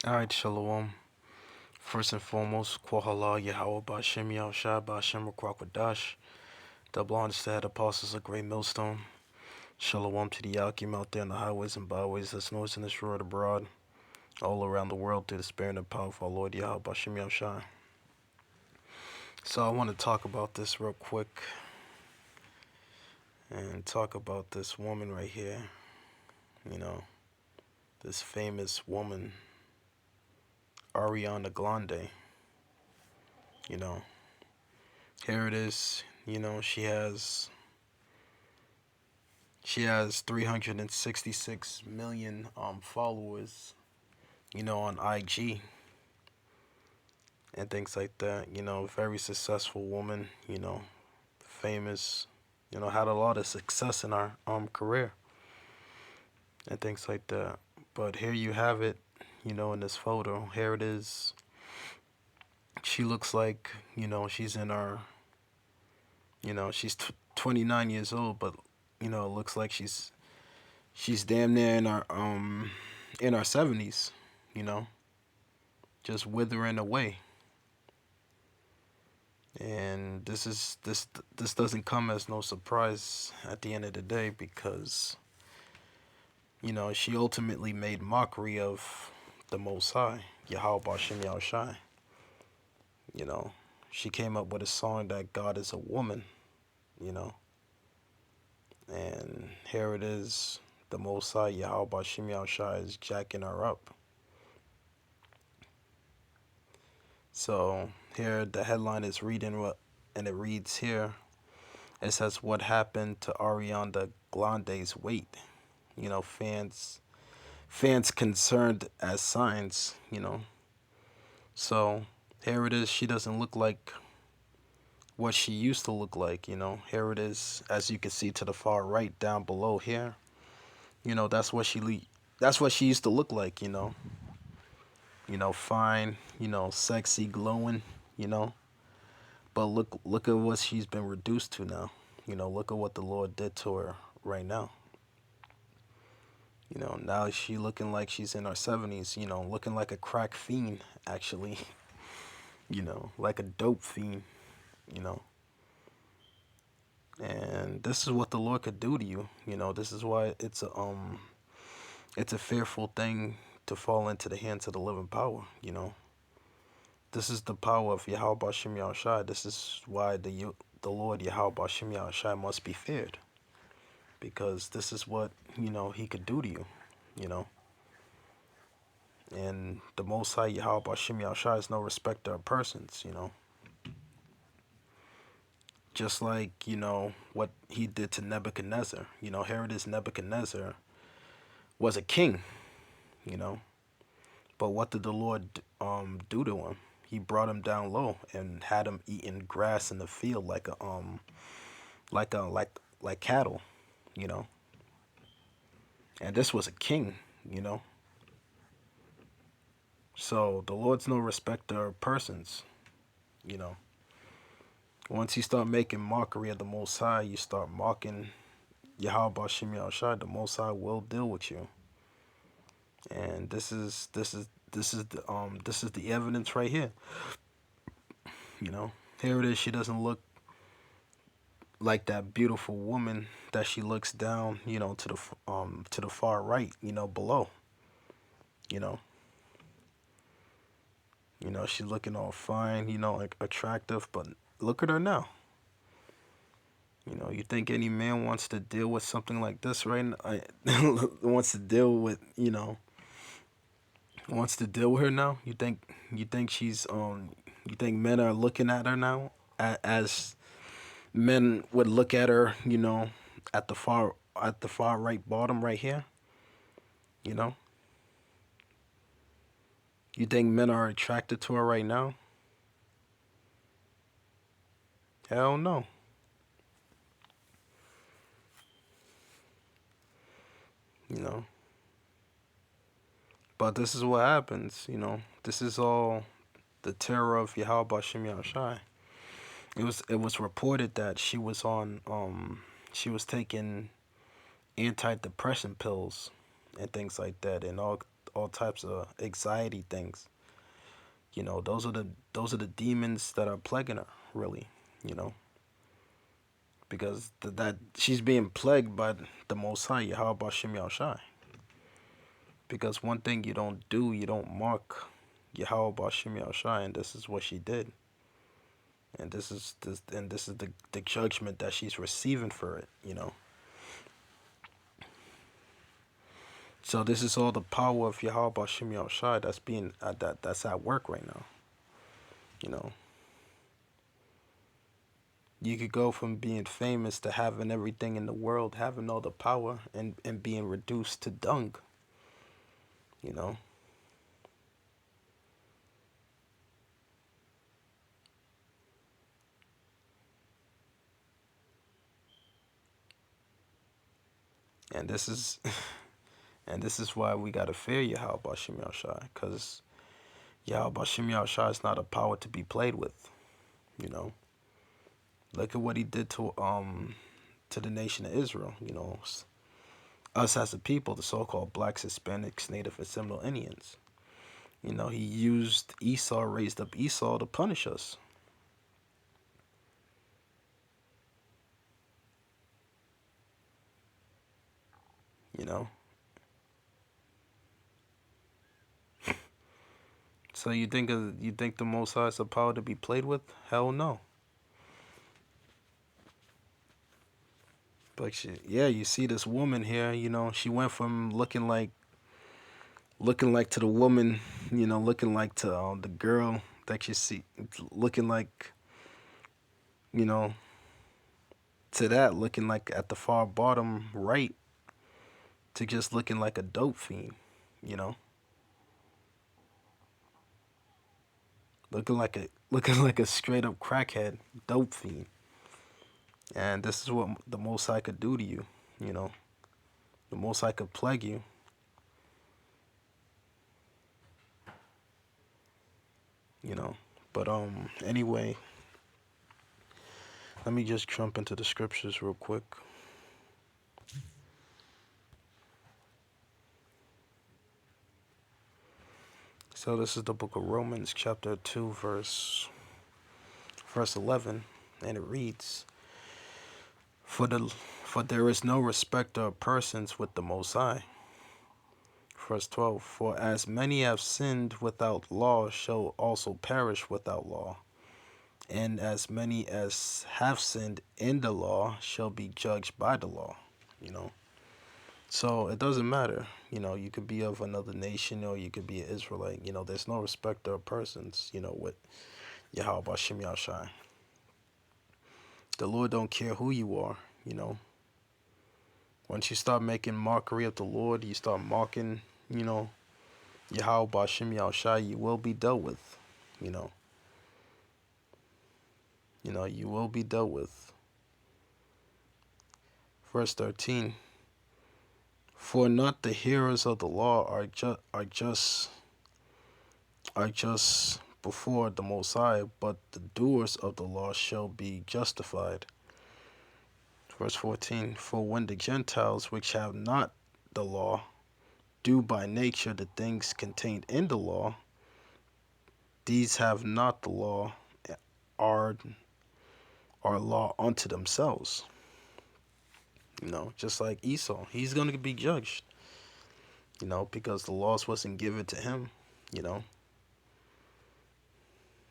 Alright, Shalom. First and foremost, Kwahala Yahweh Bashem Yahushua Bashem Rakwakadash. Double honors to head apostles of Great Millstone. Shalom to the Yakim out there in the highways and byways that's noised in this road abroad, all around the world through the spirit and power of our Lord Yahweh Bashem Yahushua. So I want to talk about this real quick and talk about this woman right here. You know, this famous woman, Ariana Grande. You know, here it is. She has 366 million followers, on IG and things like that. Very successful woman, famous, had a lot of success in her career and things like that. But here you have it, in this photo. Here it is. She looks like, she's in her, she's 29 years old, but it looks like she's damn near in our 70s, you know, just withering away. And this doesn't come as no surprise at the end of the day, because she ultimately made mockery of the Most High, Yahweh Bashem Yahushai. You know, she came up with a song that God is a woman, you know, and here it is, the Most High, Yahweh Bashem Yahushai, is jacking her up. So here the headline is reading what, and it reads here. It says, "What happened to Ariana Grande's weight?" Fans concerned as signs. So here it is. She doesn't look like what she used to look like. Here it is, as you can see to the far right down below here. That's what that's what she used to look like. Fine. Sexy, glowing. You know. But look at what she's been reduced to now. Look at what the Lord did to her right now. Now she looking like she's in her 70s, looking like a crack fiend, actually. Like a dope fiend, you know. And this is what the Lord could do to you. This is why it's a fearful thing to fall into the hands of the living power. This is the power of Yahweh Bashem Yahushai. This is why the Lord Yahweh Bashem Yahushai must be feared. Because this is what, he could do to you, you know. And the Most High Yahweh Bashem Yahushai is no respecter of persons. Just like, what he did to Nebuchadnezzar. Here it is, Nebuchadnezzar was a king, you know. But what did the Lord do to him? He brought him down low and had him eating grass in the field like cattle, you know. And this was a king, you know. So the Lord's no respecter of persons. Once you start making mockery of the Most High, you start mocking Yahweh Bashem Yahushai, the Most High will deal with you. And this is the evidence right here. Here it is. She doesn't look like that beautiful woman that she looks down, to the far right, below. You know, she's looking all fine, like attractive, but look at her now. You think any man wants to deal with something like this, right? Wants to deal with, wants to deal with her now? You think she's you think men are looking at her now as men would look at her, at the far right bottom right here, you know? You think men are attracted to her right now? Hell no. You know. But this is what happens. This is all the terror of Yahweh Bashem Yahushai. It was reported that she was taking antidepressant pills and things like that, and all types of anxiety things. Those are the demons that are plaguing her, really. You know, because that she's being plagued by the Most High, Yahweh Bashem Yahushai. Because one thing you don't mock Yahweh Bashem Yahushai, and this is what she did. And this is the judgment that she's receiving for it. So this is all the power of Yahweh Bashem Yahushai that's being that's at work right now. You know, you could go from being famous to having everything in the world, having all the power, and being reduced to dung. You know, and this is and this is why we gotta fear Yahweh Bashem Yahushai, because Yahweh Bashem Yahushai is not a power to be played with. You know, look at what he did to the nation of Israel. Us as a people, the so-called blacks, Hispanics, Native, and Seminole Indians. He used Esau, raised up Esau to punish us. You know, so you think the Most High is a power to be played with? Hell no. But yeah, you see this woman here. She went from looking like to the woman, looking like to the girl that you see, looking like, you know, to that, looking like at the far bottom right, to just looking like a dope fiend, you know, looking like a straight up crackhead, dope fiend. And this is what the Most High could do to you, you know. The Most High could plague you, you know. But anyway, let me just jump into the scriptures real quick. So this is the book of Romans, chapter 2, verse 11, and it reads, For there is no respecter of persons with the Most High. Verse 12, For as many have sinned without law shall also perish without law, and as many as have sinned in the law shall be judged by the law. You know, so it doesn't matter. You could be of another nation or you could be an Israelite. There's no respecter of persons. With Yahweh Bashem Yahshai. The Lord don't care who you are. Once you start making mockery of the Lord, you start mocking, Yahweh Bashem Yahushai, you will be dealt with. You know. You will be dealt with. Verse 13. For not the hearers of the law are just before the Most High, but the doers of the law shall be justified. Verse 14. For when the Gentiles which have not the law do by nature the things contained in the law, these have not the law, are law unto themselves. Just like Esau, he's going to be judged, because the laws wasn't given to him.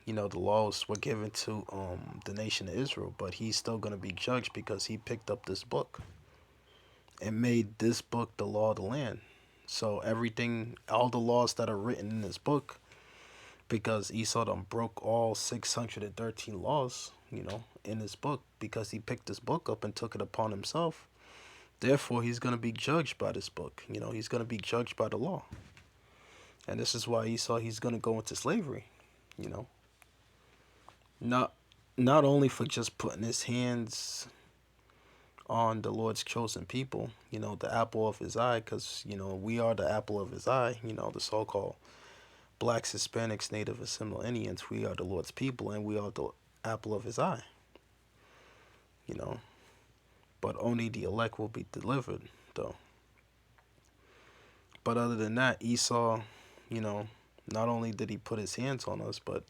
you know the laws were given to the nation of Israel, but he's still going to be judged because he picked up this book and made this book the law of the land. So everything, all the laws that are written in this book, because Esau done broke all 613 laws, in this book, because he picked this book up and took it upon himself. Therefore, he's going to be judged by this book. He's going to be judged by the law. And this is why Esau, he's going to go into slavery, you know. Not not only for just putting his hands on the Lord's chosen people, the apple of his eye, because, we are the apple of his eye, the so-called blacks, Hispanics, Native, and Seminole Indians. We are the Lord's people, and we are the apple of his eye, you know. But only the elect will be delivered, though. But other than that, Esau, you know, not only did he put his hands on us, but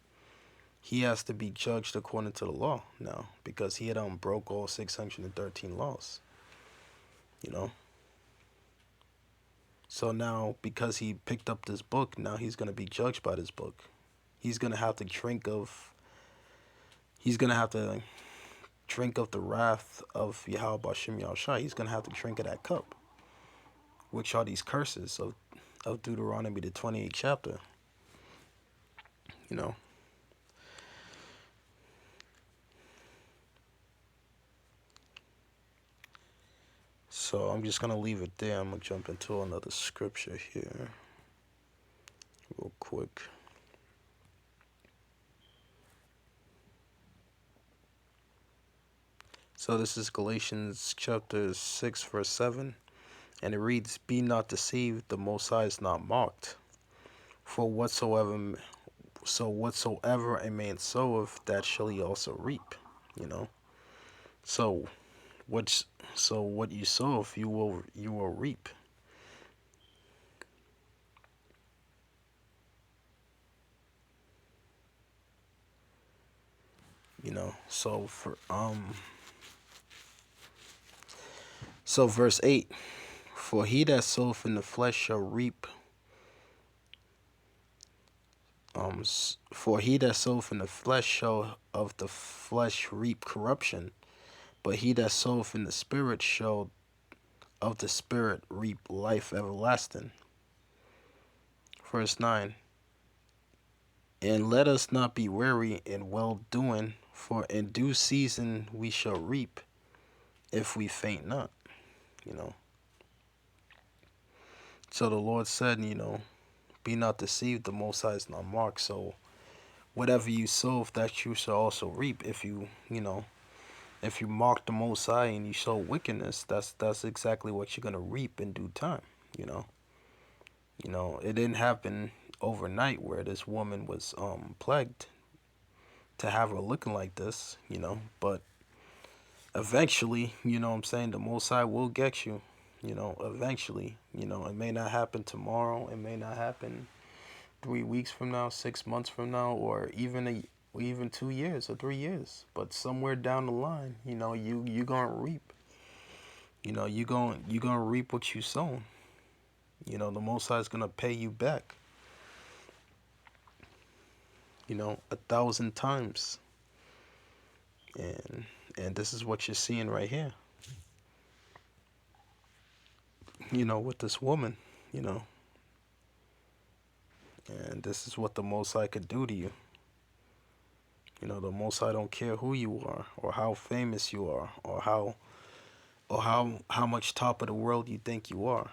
he has to be judged according to the law now because he had broke all 613 laws, you know. So now, because he picked up this book, now he's going to be judged by this book. He's going to have to drink of, he's going to have to drink of the wrath of Yahweh Bashim Yahushua. He's going to have to drink of that cup, which are these curses of Deuteronomy, the 28th chapter, you know. So I'm just going to leave it there. I'm going to jump into another scripture here real quick. So this is Galatians chapter 6, verse 7. And it reads, "Be not deceived, the Most High is not mocked. For whatsoever a man soweth, that shall he also reap." You know. So what you sow, you will reap. You know. So verse 8, "For he that soweth in the flesh shall reap for he that soweth in the flesh shall of the flesh reap corruption, but he that soweth in the spirit shall of the spirit reap life everlasting." Verse 9, "And let us not be weary in well doing, for in due season we shall reap, if we faint not." You know. So the Lord said, you know, be not deceived, the Most High is not mocked. So whatever you sow, that you shall also reap. If you mock the Most High and you sow wickedness, that's exactly what you're gonna reap in due time. You know. It didn't happen overnight where this woman was plagued to have her looking like this. But eventually, what I'm saying, the Most High will get you. Eventually. It may not happen tomorrow. It may not happen 3 weeks from now, 6 months from now, or even 2 years or 3 years. But somewhere down the line, you gonna reap. You gonna reap what you sown. The Most High is gonna pay you back. 1,000 times. And this is what you're seeing right here. With this woman. And this is what the Most High could do to you. The Most High don't care who you are, or how famous you are, or how much top of the world you think you are.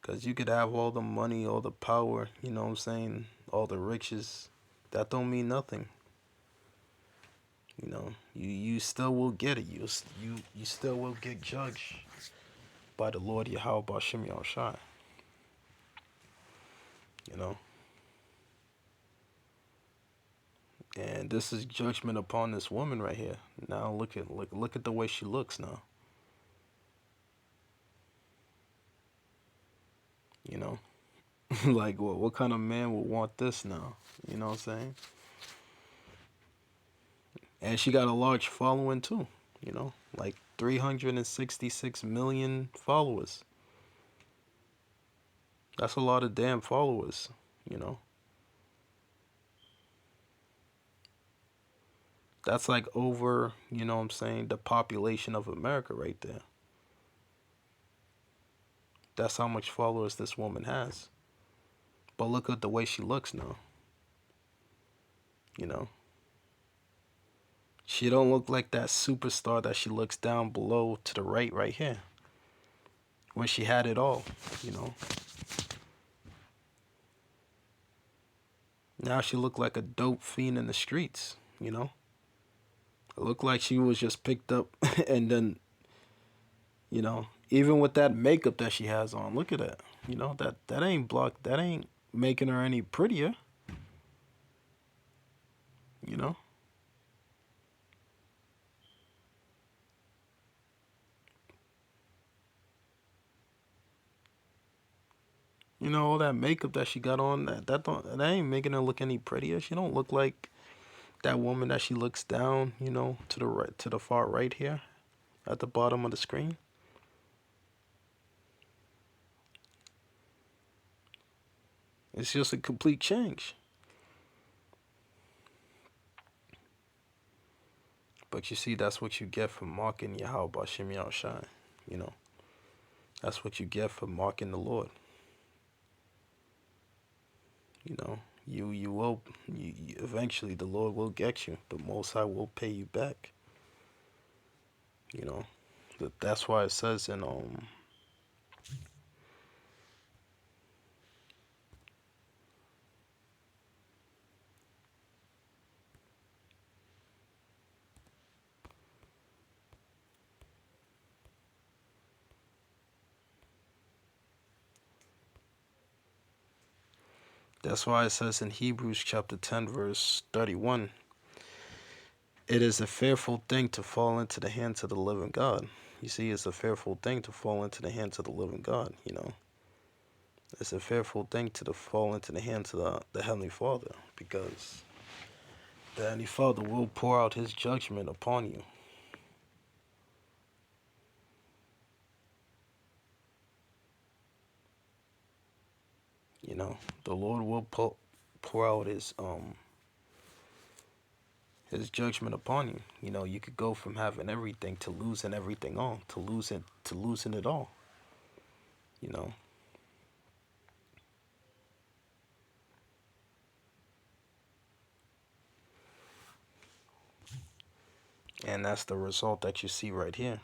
Because you could have all the money, all the power, what I'm saying, all the riches. That don't mean nothing. You still will get it. You still will get judged by the Lord Yahweh Bashim Yahushua. And this is judgment upon this woman right here. Now look at the way she looks now. Like what kind of man would want this now? You know what I'm saying? And she got a large following too. Like 366 million followers. That's a lot of damn followers. That's like over, what I'm saying, the population of America right there. That's how much followers this woman has. But look at the way she looks now. She don't look like that superstar that she looks down below to the right here. When she had it all. Now she look like a dope fiend in the streets. It looked like she was just picked up and then, even with that makeup that she has on, look at that. That ain't blocked. That ain't making her any prettier. You know? You know, all that makeup that she got on, that ain't making her look any prettier. She don't look like that woman that she looks down, to the right, to the far right here at the bottom of the screen. It's just a complete change. But you see, that's what you get for mocking Yahweh Bashim Yahushai. You know, that's what you get for mocking the Lord. You know, you will, eventually the Lord will get you. The Most High will pay you back. You know, that's why it says in that's why it says in Hebrews chapter 10 verse 31, it is a fearful thing to fall into the hands of the living God. You see, it's a fearful thing to fall into the hands of the living God. It's a fearful thing to fall into the hands of the Heavenly Father, because the Heavenly Father will pour out His judgment upon you. The Lord will pour out His judgment upon you. You could go from having everything to losing everything all, to losing it all. You know, and that's the result that you see right here.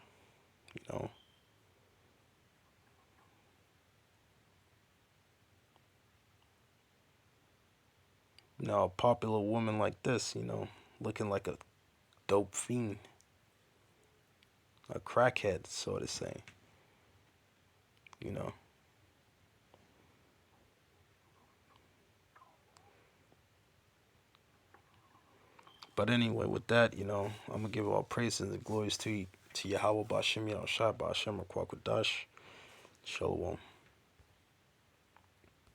You know, a popular woman like this, looking like a dope fiend, a crackhead, so to say. You know. But anyway, with that, I'm gonna give all praises and glories to Yahweh Bashim Yahushua Bashim Rakwakadash. Shalom.